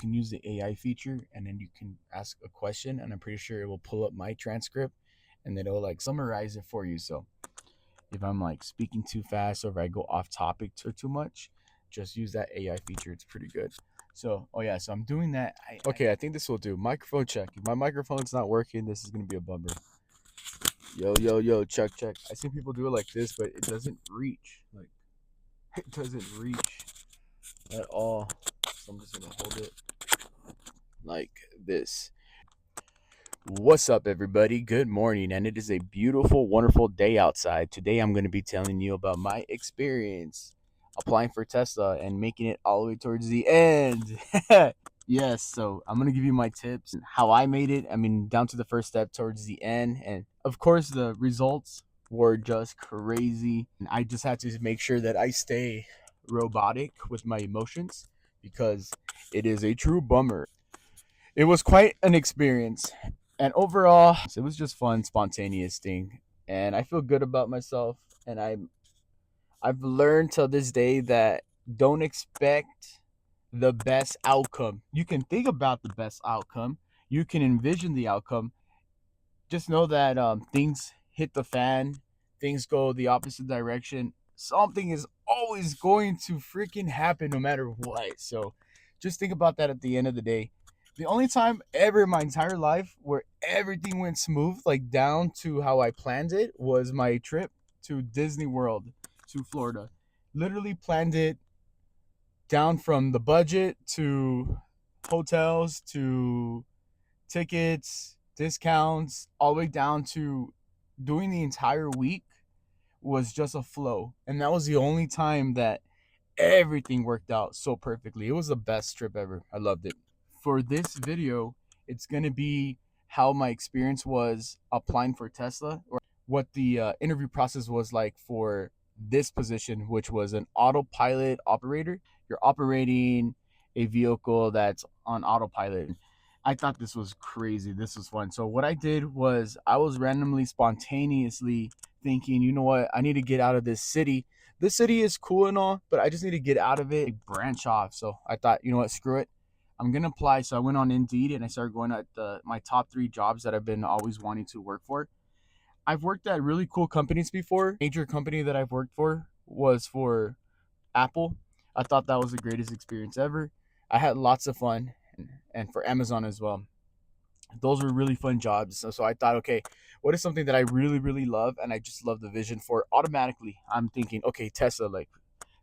can use the AI feature, and then you can ask a question, and I'm pretty sure it will pull up my transcript, and then it'll like summarize it for you. So if I'm like speaking too fast or if I go off topic too much, just use that AI feature. It's pretty good. So, oh yeah, so I'm doing that. Okay, I think this will do. Microphone check. If my microphone's not working, this is gonna be a bummer. Yo, yo, yo, check, check. I see people do it like this, but it doesn't reach. Like, it doesn't reach at all. So I'm just gonna hold it like this. What's up, everybody? Good morning, and it is a beautiful, wonderful day outside. Today, I'm going to be telling you about my experience applying for Tesla and making it all the way towards the end. Yes, so I'm going to give you my tips and how I made it. I mean, down to the first step towards the end. And of course, the results were just crazy. And I just had to make sure that I stay robotic with my emotions because it is a true bummer. It was quite an experience, and overall it was just fun, spontaneous thing, and I feel good about myself. And I've learned to this day that don't expect the best outcome. You can think about the best outcome, you can envision the outcome. Just know that things hit the fan, things go the opposite direction. Something is always going to freaking happen no matter what. So just think about that at the end of the day. The only time ever in my entire life where everything went smooth, like down to how I planned it, was my trip to Disney World to Florida. Literally planned it down from the budget to hotels to tickets, discounts, all the way down to doing the entire week was just a flow. And that was the only time that everything worked out so perfectly. It was the best trip ever. I loved it. For this video, it's going to be how my experience was applying for Tesla, or what the interview process was like for this position, which was an autopilot operator. You're operating a vehicle that's on autopilot. I thought this was crazy. This was fun. So what I did was I was randomly, spontaneously thinking, you know what, I need to get out of this city. This city is cool and all, but I just need to get out of it, branch off. So I thought, you know what, screw it. I'm gonna apply. So I went on Indeed and I started going at my top 3 jobs that I've been always wanting to work for. I've worked at really cool companies before. Major company that I've worked for was for Apple. I thought that was the greatest experience ever. I had lots of fun, and for Amazon as well. Those were really fun jobs. So I thought, okay, what is something that I really, really love, and I just love the vision for? Automatically, I'm thinking, okay, Tesla, like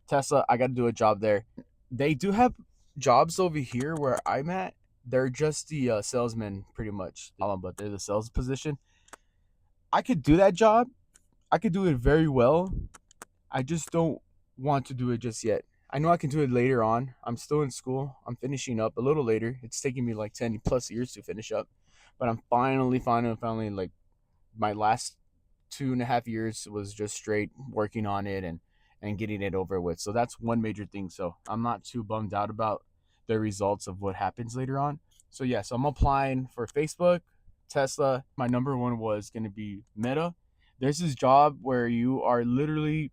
Tesla, I got to do a job there. They do have jobs over here where I'm at. They're just the salesman, pretty much, but they're the sales position. I could do that job. I could do it very well. I just don't want to do it just yet. I know I can do it later on. I'm still in school. I'm finishing up a little later. It's taking me like 10 plus years to finish up. But I'm finally, like, my last 2.5 years was just straight working on it and getting it over with. So that's one major thing. So I'm not too bummed out about the results of what happens later on. So yeah, so I'm applying for Facebook, Tesla. My number one was going to be Meta. There's this job where you are literally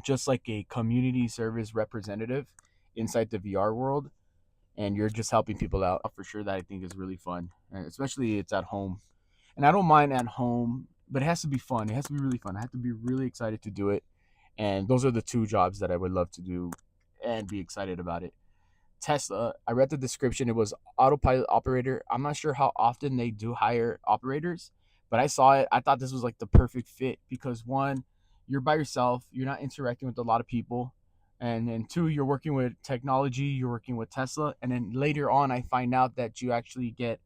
just like a community service representative inside the VR world, and you're just helping people out. For sure, that I think is really fun, and especially it's at home. And I don't mind at home, but it has to be fun. It has to be really fun. I have to be really excited to do it. And those are the 2 jobs that I would love to do and be excited about it. Tesla, I read the description. It was autopilot operator. I'm not sure how often they do hire operators, but I saw it. I thought this was like the perfect fit because, one, you're by yourself, you're not interacting with a lot of people. And then 2, you're working with technology, you're working with Tesla. And then later on, I find out that you actually get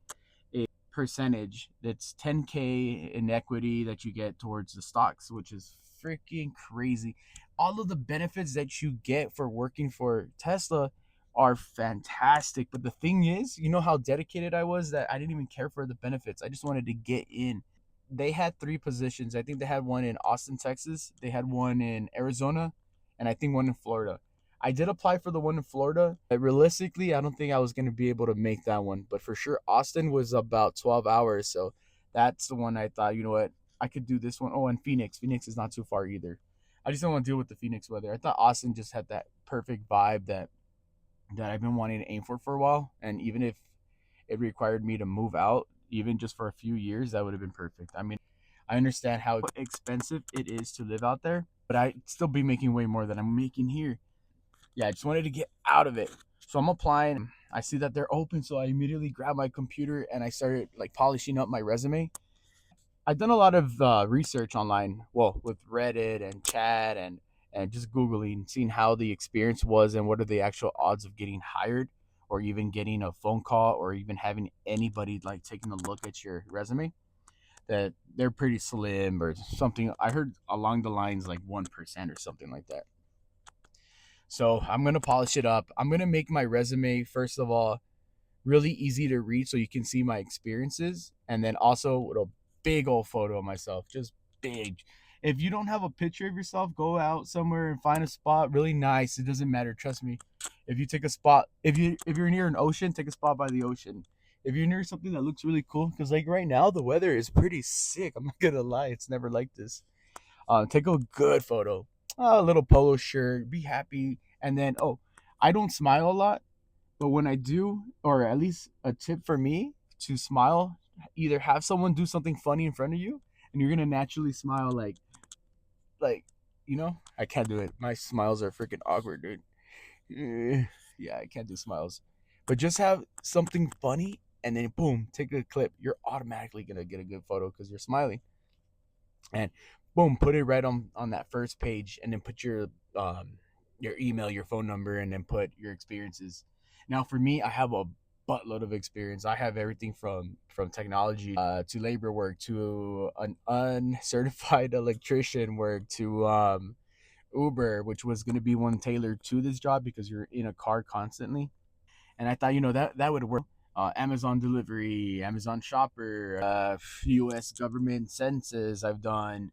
a percentage that's 10K in equity that you get towards the stocks, which is freaking crazy. All of the benefits that you get for working for Tesla are fantastic. But the thing is, you know how dedicated I was that I didn't even care for the benefits. I just wanted to get in. They had 3 positions. I think they had one in Austin, Texas. They had one in Arizona, and I think one in Florida. I did apply for the one in Florida. But realistically, I don't think I was going to be able to make that one. But for sure, Austin was about 12 hours. So that's the one I thought, you know what, I could do this one. Oh, and Phoenix. Phoenix is not too far either. I just don't want to deal with the Phoenix weather. I thought Austin just had that perfect vibe that that I've been wanting to aim for a while. And even if it required me to move out, even just for a few years, that would have been perfect. I mean, I understand how expensive it is to live out there, but I'd still be making way more than I'm making here. Yeah, I just wanted to get out of it. So I'm applying. I see that they're open, so I immediately grab my computer and I started like polishing up my resume. I've done a lot of research online, well, with Reddit and chat and just Googling, seeing how the experience was and what are the actual odds of getting hired or even getting a phone call or even having anybody like taking a look at your resume. That they're pretty slim or something. I heard along the lines like 1% or something like that. So I'm gonna polish it up. I'm gonna make my resume first of all really easy to read so you can see my experiences, and then also with a big old photo of myself, just big. If you don't have a picture of yourself, go out somewhere and find a spot really nice. It doesn't matter, trust me. If you take a spot, if you're near an ocean, take a spot by the ocean. If you're near something that looks really cool, because like right now the weather is pretty sick. I'm not gonna lie, it's never like this. Take a good photo, a little polo shirt, be happy, and then I don't smile a lot, but when I do, or at least a tip for me to smile, either have someone do something funny in front of you, and you're gonna naturally smile like I can't do it. My smiles are freaking awkward, dude. Yeah, I can't do smiles. But just have something funny, and then boom, take a clip. You're automatically gonna get a good photo because you're smiling, and boom, put it right on that first page, and then put your email, your phone number, and then put your experiences. Now, for me, I have a buttload of experience. I have everything from technology to labor work to an uncertified electrician work to Uber, which was going to be one tailored to this job because you're in a car constantly. And I thought, that would work. Amazon delivery, Amazon shopper, U.S. government census. I've done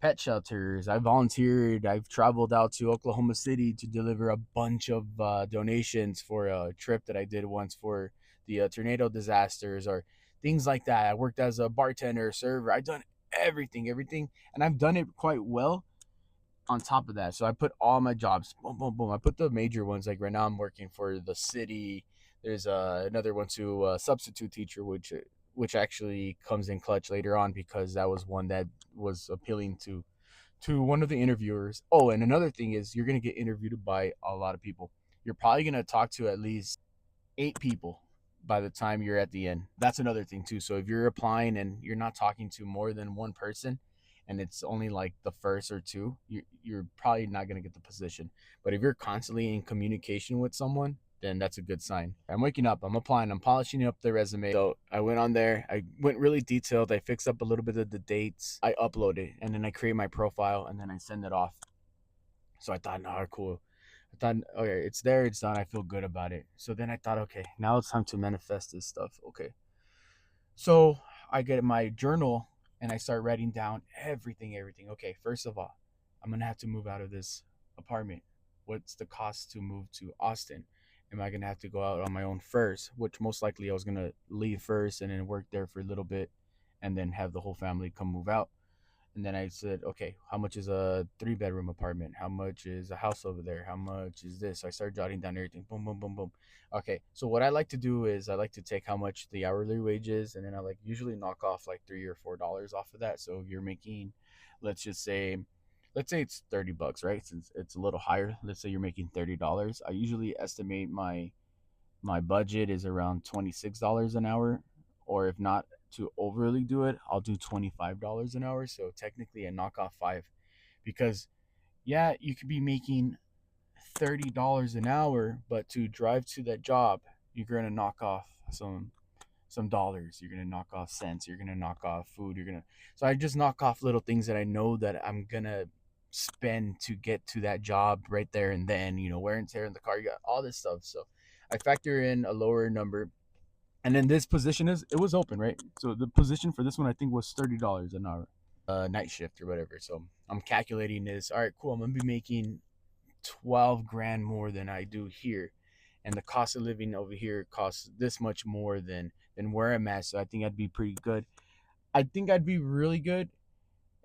pet shelters. I volunteered. I've traveled out to Oklahoma City to deliver a bunch of donations for a trip that I did once for the tornado disasters or things like that. I worked as a bartender, server. I've done everything, and I've done it quite well on top of that. So I put all my jobs, boom, boom, boom. I put the major ones. Like right now, I'm working for the city. There's another one to substitute teacher, which actually comes in clutch later on because that was one that was appealing to one of the interviewers. Oh, and another thing is you're gonna get interviewed by a lot of people. You're probably gonna talk to at least 8 people by the time you're at the end. That's another thing too. So if you're applying and you're not talking to more than one person and it's only like the first or two, you're probably not going to get the position. But if you're constantly in communication with someone, then that's a good sign. I'm waking up, I'm applying, I'm polishing up the resume. So I went on there, I went really detailed. I fixed up a little bit of the dates. I upload it and then I create my profile and then I send it off. So I thought, nah, cool. I thought, okay, it's there, it's done. I feel good about it. So then I thought, okay, now it's time to manifest this stuff. Okay. So I get my journal and I start writing down everything. Okay, first of all, I'm gonna have to move out of this apartment. What's the cost to move to Austin? Am I gonna have to go out on my own first? Which most likely I was gonna leave first and then work there for a little bit and then have the whole family come move out. And then I said, okay, how much is a 3 bedroom apartment? How much is a house over there? How much is this? So I started jotting down everything. Boom, boom, boom, boom. Okay. So what I like to do is I like to take how much the hourly wage is, and then I like usually knock off like $3 or $4 off of that. So if you're making, let's just say, let's say it's $30, right? Since it's a little higher. Let's say you're making $30. I usually estimate my budget is around $26 an hour, or if not to overly do it, I'll do $25 an hour. So technically, I knock off five because yeah, you could be making $30 an hour, but to drive to that job, you're gonna knock off some dollars. You're gonna knock off cents. You're gonna knock off food. So I just knock off little things that I know that I'm gonna spend to get to that job right there and then. Wear and tear in the car. You got all this stuff. So I factor in a lower number, and then this position it was open, right? So the position for this one I think was $30 an hour, night shift or whatever. So I'm calculating this. All right, cool. I'm gonna be making 12 grand more than I do here, and the cost of living over here costs this much more than where I'm at. So I think I'd be pretty good. I think I'd be really good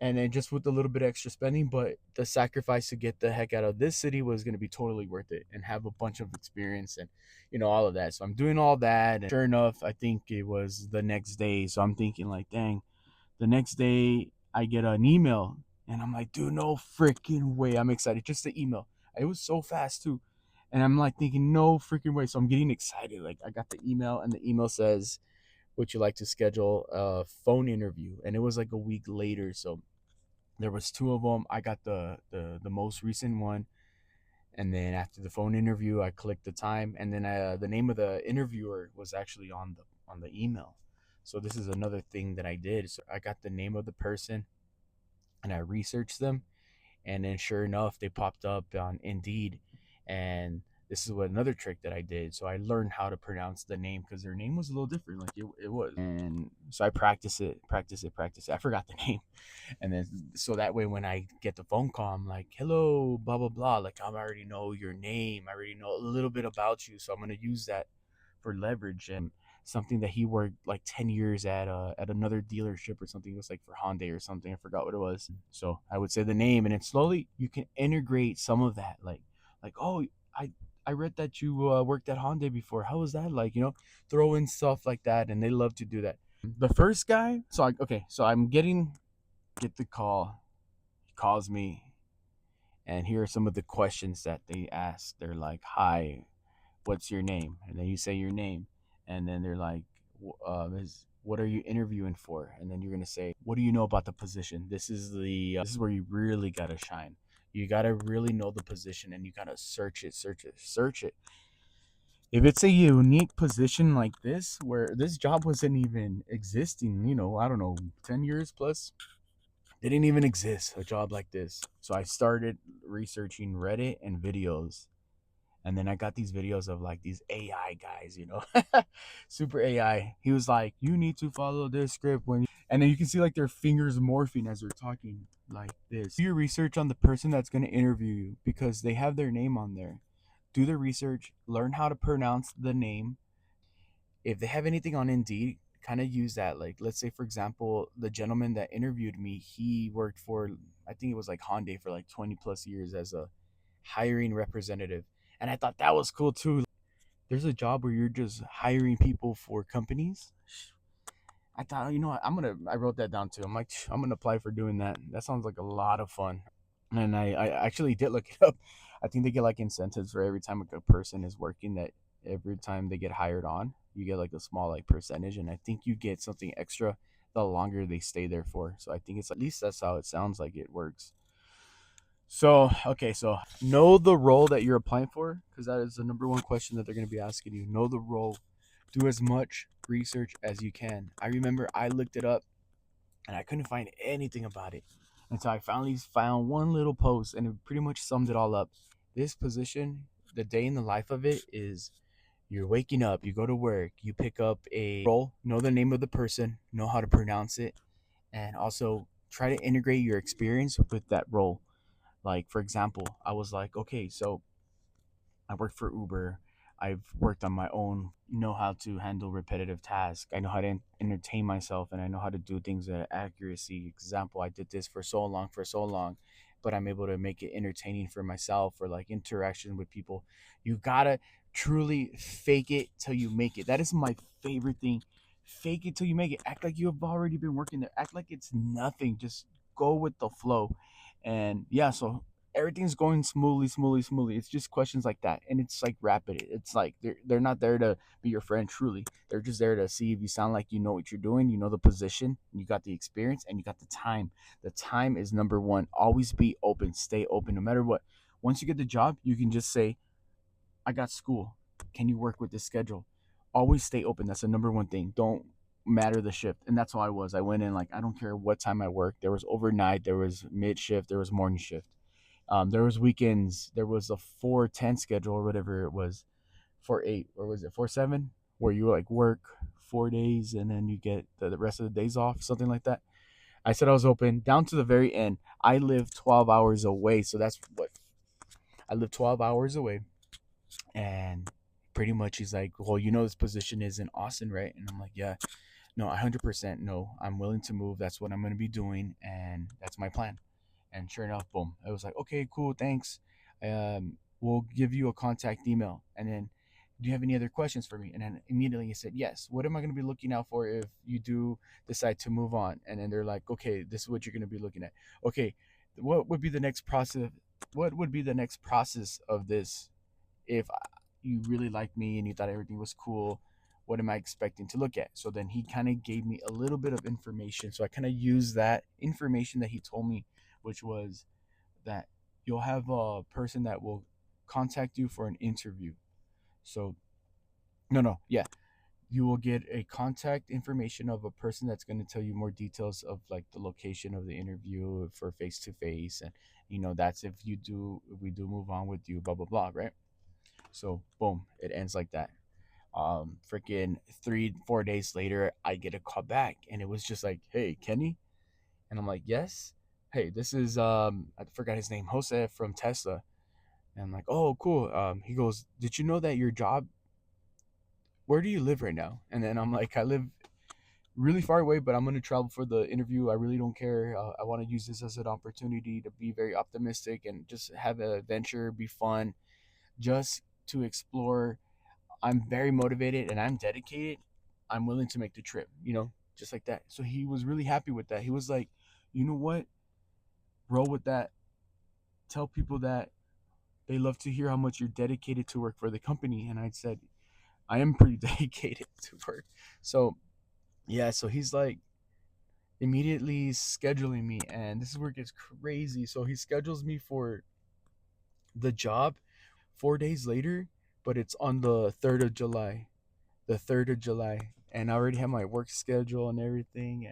and then just with a little bit of extra spending, but the sacrifice to get the heck out of this city was going to be totally worth it and have a bunch of experience and all of that. So I'm doing all that, and sure enough, I think it was the next day. So I'm thinking like, dang, the next day I get an email, and I'm like, dude, no freaking way. I'm excited. Just the email. It was so fast too. And I'm like thinking, no freaking way. So I'm getting excited. Like I got the email, and the email says, would you like to schedule a phone interview? And it was like a week later. So there was two of them. I got the most recent one, and then after the phone interview, I clicked the time, and then the name of the interviewer was actually on the email. So this is another thing that I did. So I got the name of the person, and I researched them, and then sure enough, they popped up on Indeed. And this is what another trick that I did. So I learned how to pronounce the name because their name was a little different, like it was. And so I practice it. I forgot the name, and then so that way when I get the phone call, I'm like, hello, blah blah blah. Like I already know your name. I already know a little bit about you, so I'm gonna use that for leverage. And something that he worked like 10 years at another dealership or something. It was like for Hyundai or something. I forgot what it was. So I would say the name, and then slowly you can integrate some of that. Like oh, I I read that you worked at Hyundai before. How was that like? Throw in stuff like that, and they love to do that. The first guy, so I'm get the call. He calls me, and here are some of the questions that they ask. They're like, "Hi, what's your name?" And then you say your name, and then they're like, "What are you interviewing for?" And then you're gonna say, "What do you know about the position?" This is where you really gotta shine. You gotta really know the position, and you gotta search it. If it's a unique position like this, where this job wasn't even existing, I don't know, 10 years plus, it didn't even exist, a job like this. So I started researching Reddit and videos. And then I got these videos of like these AI guys, super AI. He was like, you need to follow this script and then you can see like their fingers morphing as they're talking like this. Do your research on the person that's going to interview you because they have their name on there. Do the research, learn how to pronounce the name. If they have anything on Indeed, kind of use that. Like, let's say, for example, the gentleman that interviewed me, he worked for, I think it was like Hyundai for like 20 plus years as a hiring representative. And I thought that was cool too. There's a job where you're just hiring people for companies. I thought, you know what, I wrote that down too. I'm like, I'm going to apply for doing that. That sounds like a lot of fun. And I actually did look it up. I think they get like incentives for every time a person is working, that every time they get hired on, you get like a small like percentage. And I think you get something extra the longer they stay there for. So I think it's at least that's how it sounds like it works. So, okay, so know the role that you're applying for because that is the number one question that they're going to be asking you. Know the role. Do as much research as you can. I remember I looked it up and I couldn't find anything about it until I finally found one little post, and it pretty much summed it all up. This position, the day in the life of it is you're waking up, you go to work, you pick up a role, know the name of the person, know how to pronounce it, and also try to integrate your experience with that role. Like, for example, I was like, okay, so I work for Uber. I've worked on my own, know how to handle repetitive tasks. I know how to entertain myself, and I know how to do things at accuracy. Example, I did this for so long, but I'm able to make it entertaining for myself or like interaction with people. You gotta truly fake it till you make it. That is my favorite thing. Fake it till you make it. Act like you have already been working there. Act like it's nothing. Just go with the flow. And yeah, so everything's going smoothly. It's just questions like that, and it's like rapid. It's like they're not there to be your friend truly. They're just there to see if you sound like you know what you're doing, you know the position, you got the experience, and you got the time. The time is number one. Always be open, stay open, no matter what. Once you get the job, you can just say, "I got school. Can you work with this schedule?" Always stay open. That's the number one thing. Don't matter the shift, and that's how I was. I went in like I don't care what time I worked. There was overnight, there was mid shift, there was morning shift, there was weekends. There was a 4-10 schedule or whatever it was, 4-8 or was it 4-7, where you like work 4 days and then you get the rest of the days off, something like that. I said I was open down to the very end. I live 12 hours away, so that's what I live 12 hours away, and pretty much he's like, "Well, this position is in Austin, right?" And I'm like, "Yeah." no, 100% no, I'm willing to move. That's what I'm going to be doing. And that's my plan. And sure enough, boom, it was like, okay, cool, thanks. We'll give you a contact email. And then, do you have any other questions for me? And then immediately he said, yes. What am I going to be looking out for if you do decide to move on? And then they're like, okay, this is what you're going to be looking at. Okay, what would be the next process? What would be the next process of this if you really liked me and you thought everything was cool? What am I expecting to look at? So then he kind of gave me a little bit of information. So I kind of used that information that he told me, which was that you'll have a person that will contact you for an interview. So, no, no, yeah, you will get a contact information of a person that's going to tell you more details of like the location of the interview for face to face. And, that's if we do move on with you, blah, blah, blah, right? So, boom, it ends like that. Freaking 3 4 days later, I get a call back and it was just like, hey, Kenny. And I'm like, yes. Hey, this is I forgot his name, Jose from Tesla. And I'm like, oh, cool. He goes, did you know that your job, where do you live right now? And then I'm like, I live really far away, but I'm going to travel for the interview. I really don't care. I want to use this as an opportunity to be very optimistic and just have an adventure, be fun, just to explore. I'm very motivated and I'm dedicated. I'm willing to make the trip, just like that. So he was really happy with that. He was like, you know what? Roll with that. Tell people that they love to hear how much you're dedicated to work for the company. And I said, I am pretty dedicated to work. So, yeah, so he's like immediately scheduling me. And this is where it gets crazy. So he schedules me for the job 4 days later, but it's on the 3rd of July. The 3rd of July. And I already have my work schedule and everything.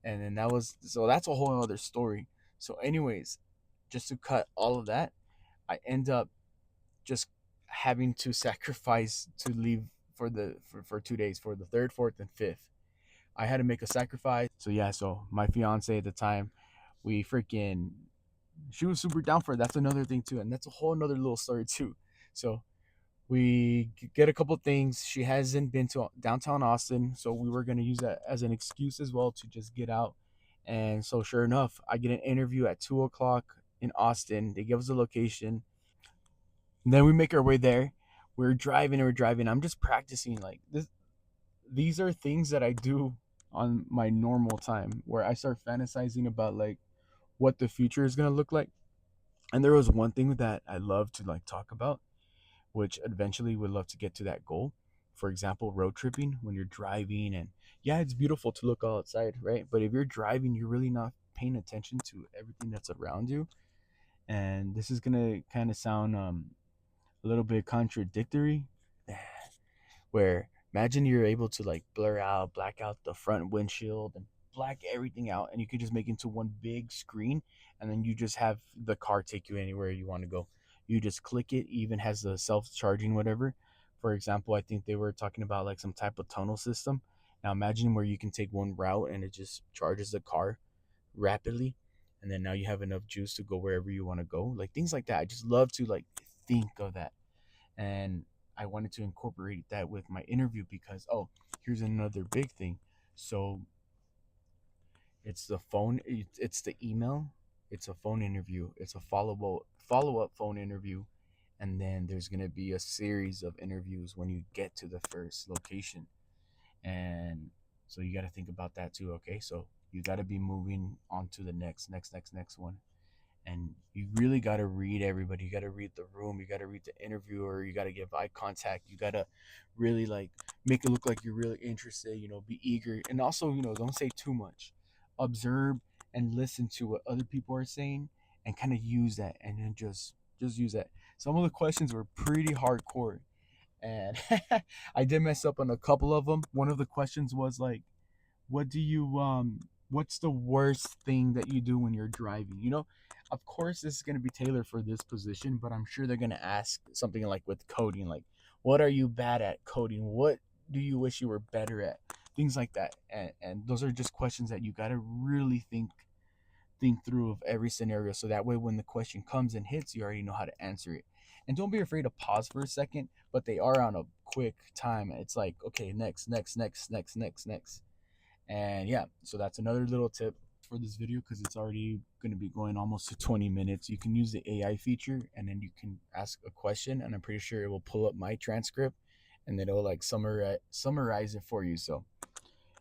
And then that's a whole other story. So, anyways, just to cut all of that, I end up just having to sacrifice to leave for 2 days, for the third, fourth, and fifth. I had to make a sacrifice. So yeah, so my fiance at the time, we freaking she was super down for it. That's another thing too, and that's a whole another little story too. So we get a couple things. She hasn't been to downtown Austin, so we were gonna use that as an excuse as well to just get out. And so sure enough, I get an interview at 2 o'clock in Austin. They give us the location. And then we make our way there. We're driving and we're driving. I'm just practicing like this. These are things that I do on my normal time where I start fantasizing about like what the future is gonna look like. And there was one thing that I love to like talk about, which eventually would love to get to that goal. For example, road tripping when you're driving, and yeah, it's beautiful to look outside, right? But if you're driving, you're really not paying attention to everything that's around you. And this is gonna kind of sound a little bit contradictory, where imagine you're able to like black out the front windshield and black everything out, and you could just make it into one big screen, and then you just have the car take you anywhere you want to go. You just click it, even has the self-charging whatever. For example, I think they were talking about like some type of tunnel system. Now imagine where you can take one route and it just charges the car rapidly, and then now you have enough juice to go wherever you want to go, like things like that. I just love to like think of that. And I wanted to incorporate that with my interview because, oh, here's another big thing. So it's the phone, it's the email, it's a phone interview, it's a follow up phone interview, and then there's gonna be a series of interviews when you get to the first location. And so you got to think about that too. Okay, so you got to be moving on to the next one. And you really got to read everybody. You got to read the room, you got to read the interviewer, you got to give eye contact, you got to really like make it look like you're really interested, be eager. And also, don't say too much. Observe and listen to what other people are saying, and kind of use that, and then just use that. Some of the questions were pretty hardcore, and I did mess up on a couple of them. One of the questions was like, what do you what's the worst thing that you do when you're driving? Of course this is going to be tailored for this position, but I'm sure they're going to ask something like with coding, like what are you bad at coding? What do you wish you were better at? Things like that. And those are just questions that you got to really think through of every scenario, so that way when the question comes and hits, you already know how to answer it. And don't be afraid to pause for a second, but they are on a quick time. It's like, okay, next, next, next, next, next, next. And yeah, so that's another little tip for this video because it's already going to be going almost to 20 minutes. You can use the AI feature and then you can ask a question, and I'm pretty sure it will pull up my transcript and then it'll like summarize it for you. So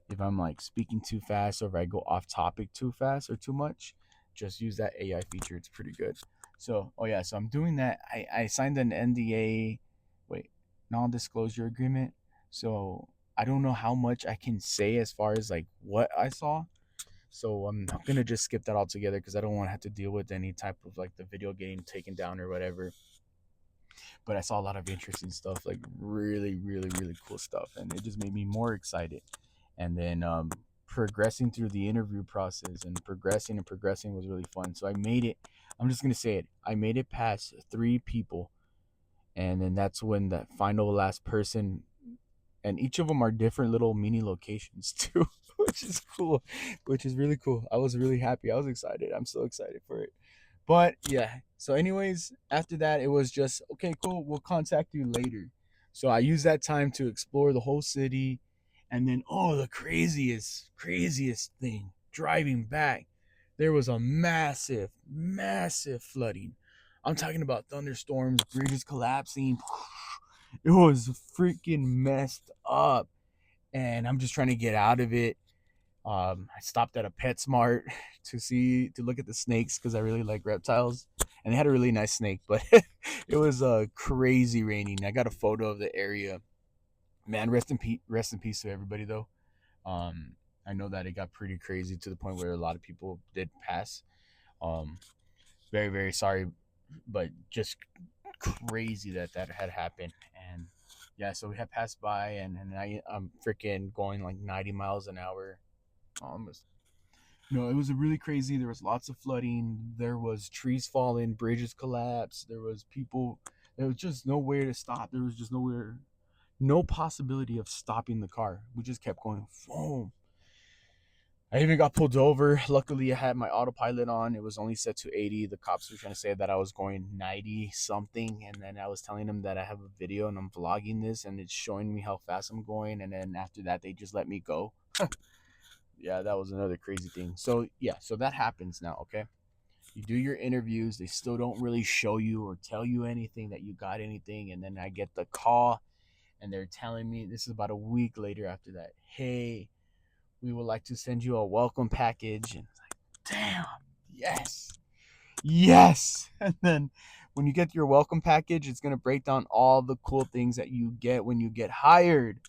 if I'm like speaking too fast or if I go off topic too fast or too much, just use that AI feature. It's pretty good. So, oh yeah, so I'm doing that. I signed an NDA, wait, non disclosure agreement. So I don't know how much I can say as far as like what I saw. So I'm gonna just skip that altogether because I don't want to have to deal with any type of like the video getting taken down or whatever. But I saw a lot of interesting stuff, like really, really, really cool stuff, and it just made me more excited. And then progressing through the interview process and progressing was really fun. So I made it. I'm just gonna say it. I made it past 3 people, and then that's when the final last person. And each of them are different little mini locations too, which is cool, which is really cool. I was really happy. I was excited. I'm so excited for it. But yeah. So, anyways, after that, it was just okay, cool. We'll contact you later. So I used that time to explore the whole city, and then oh, the craziest thing. Driving back, there was a massive flooding. I'm talking about thunderstorms, bridges collapsing. It was freaking messed up, and I'm just trying to get out of it. I stopped at a PetSmart to look at the snakes because I really like reptiles, and they had a really nice snake, but it was crazy raining. I got a photo of the area. Man, rest in peace to everybody though. Um, I know that it got pretty crazy to the point where a lot of people did pass. Um, very sorry, but just crazy that that had happened. And yeah, so we had passed by, and I'm freaking going like 90 miles an hour. Almost. No, it was really crazy. There was lots of flooding. There was trees falling, bridges collapsed. There was people. There was just nowhere to stop. There was just nowhere, no possibility of stopping the car. We just kept going. Boom. I even got pulled over. Luckily, I had my autopilot on. It was only set to 80. The cops were trying to say that I was going 90 something. And then I was telling them that I have a video and I'm vlogging this and it's showing me how fast I'm going. And then after that, they just let me go. Yeah, that was another crazy thing. So, yeah, so that happens now, okay? You do your interviews. They still don't really show you or tell you anything that you got anything. And then I get the call and they're telling me, this is about a week later after that, hey, we would like to send you a welcome package. And it's like, damn, yes. And then when you get your welcome package, it's going to break down all the cool things that you get when you get hired.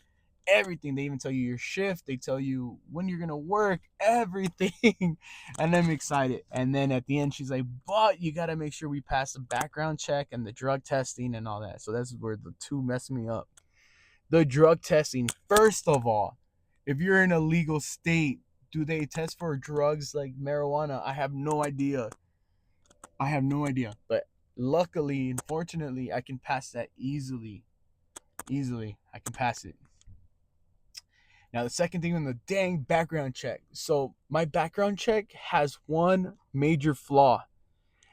Everything. They even tell you your shift. They tell you when you're going to work, everything. And I'm excited. And then at the end, she's like, but you got to make sure we pass the background check and the drug testing and all that. So that's where the two mess me up. The drug testing, first of all, if you're in a legal state, do they test for drugs like marijuana? I have no idea. But luckily and fortunately, I can pass that easily. I can pass it. Now, the second thing on the dang background check. So, my background check has one major flaw,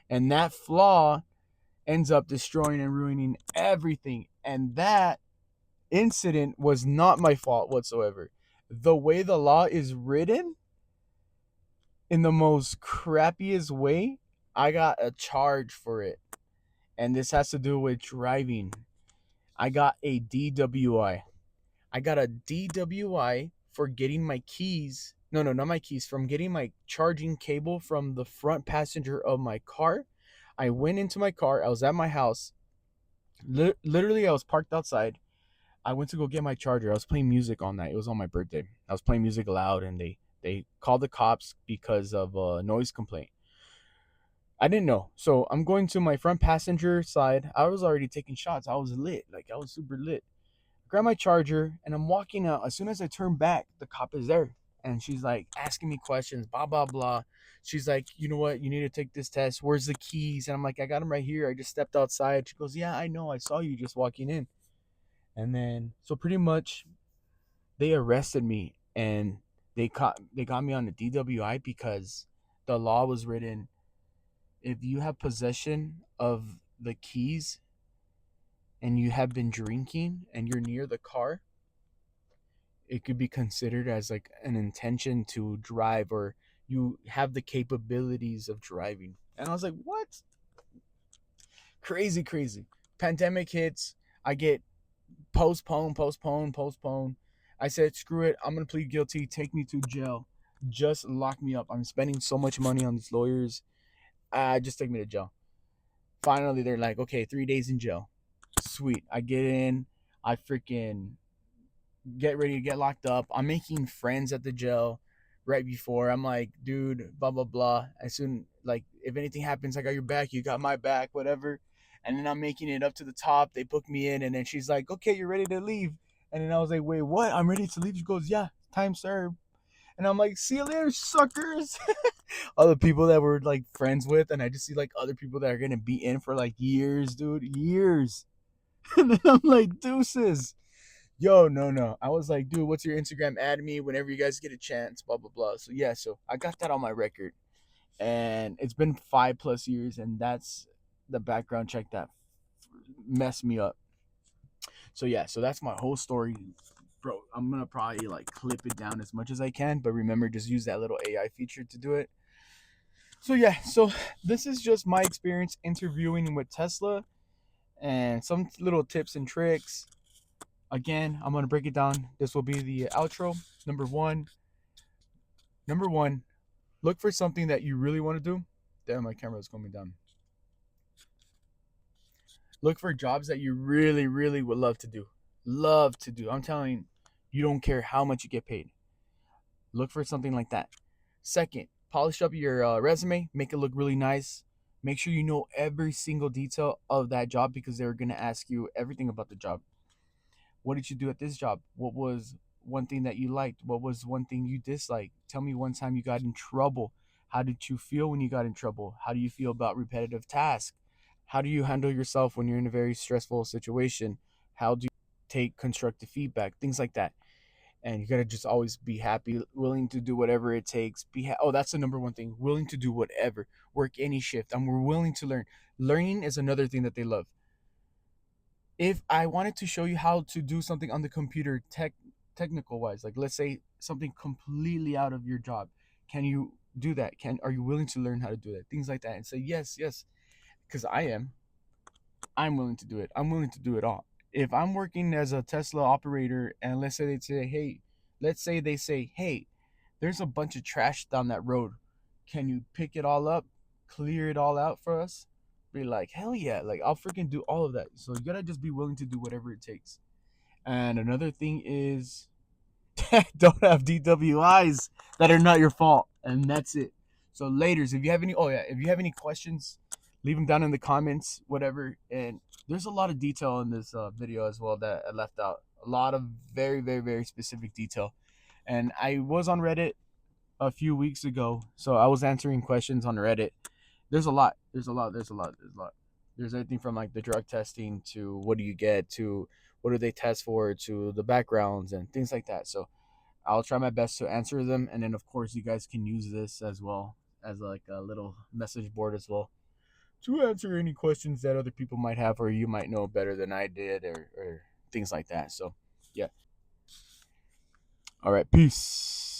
and that flaw ends up destroying and ruining everything. And that incident was not my fault whatsoever. The way the law is written, in the most crappiest way, I got a charge for it. And this has to do with driving. I got a DWI. I got a DWI for getting my keys. No, not my keys. From getting my charging cable from the front passenger of my car. I went into my car. I was at my house. Literally, I was parked outside. I went to go get my charger. I was playing music all night. It was on my birthday. I was playing music loud, and they called the cops because of a noise complaint. I didn't know. So I'm going to my front passenger side. I was already taking shots. I was lit. Like, I was super lit. Grab my charger, and I'm walking out. As soon as I turn back, the cop is there. And she's like asking me questions, blah, blah, blah. She's like, you know what? You need to take this test. Where's the keys? And I'm like, I got them right here. I just stepped outside. She goes, yeah, I know. I saw you just walking in. And then, so pretty much, they arrested me, and they got me on the DWI because the law was written, if you have possession of the keys and you have been drinking and you're near the car, it could be considered as like an intention to drive, or you have the capabilities of driving. And I was like, what? Crazy, crazy. Pandemic hits. I get postpone. I said, screw it. I'm going to plead guilty. Take me to jail. Just lock me up. I'm spending so much money on these lawyers. Just take me to jail. Finally, they're like, okay, 3 days in jail. Sweet. I get in. I freaking get ready to get locked up. I'm making friends at the jail right before. I'm like, dude, blah, blah, blah. As soon, like, if anything happens, I got your back. You got my back, whatever. And then I'm making it up to the top. They book me in. And then she's like, okay, you're ready to leave. And then I was like, wait, what? I'm ready to leave. She goes, yeah, time served. And I'm like, see you later, suckers. Other people that we're like friends with. And I just see like other people that are going to be in for like years, dude. Years. And then I'm like, deuces. Yo, no. I was like, dude, what's your Instagram? Add me whenever you guys get a chance, blah, blah, blah. So, yeah, so I got that on my record. And it's been 5+ years, and that's the background check that messed me up. So, yeah, so that's my whole story. Bro, I'm going to probably like clip it down as much as I can, but remember, just use that little AI feature to do it. So, yeah, so this is just my experience interviewing with Tesla and some little tips and tricks. Again, I'm gonna break it down. This will be the outro. Number one, look for something that you really want to do. Damn, my camera is coming down. Look for jobs that you really, really would love to do. Love to do. I'm telling you, don't care how much you get paid. Look for something like that. Second, polish up your resume, make it look really nice. Make sure you know every single detail of that job, because they're gonna ask you everything about the job. What did you do at this job? What was one thing that you liked? What was one thing you disliked? Tell me one time you got in trouble. How did you feel when you got in trouble? How do you feel about repetitive tasks? How do you handle yourself when you're in a very stressful situation? How do you take constructive feedback? Things like that. And you gotta just always be happy, willing to do whatever it takes. Oh, that's the number one thing. Willing to do whatever, work any shift. And we're willing to learn. Learning is another thing that they love. If I wanted to show you how to do something on the computer technical wise, like let's say something completely out of your job, can you do that? Are you willing to learn how to do that? Things like that. And say yes, because I'm willing to do it. I'm willing to do it all. If I'm working as a Tesla operator, and let's say they say, hey, there's a bunch of trash down that road. Can you pick it all up, clear it all out for us? Be like, hell yeah, like I'll freaking do all of that. So you gotta just be willing to do whatever it takes. And another thing is, don't have DWIs that are not your fault, and that's it. So, laters, if you have any questions, leave them down in the comments, whatever. And there's a lot of detail in this video as well that I left out. A lot of very, very, very specific detail. And I was on Reddit a few weeks ago, so I was answering questions on Reddit. There's a lot. There's everything from like the drug testing to what do you get to what do they test for to the backgrounds and things like that. So I'll try my best to answer them, and then of course you guys can use this as well as like a little message board as well to answer any questions that other people might have, or you might know better than I did, or things like that. So yeah. All right, peace.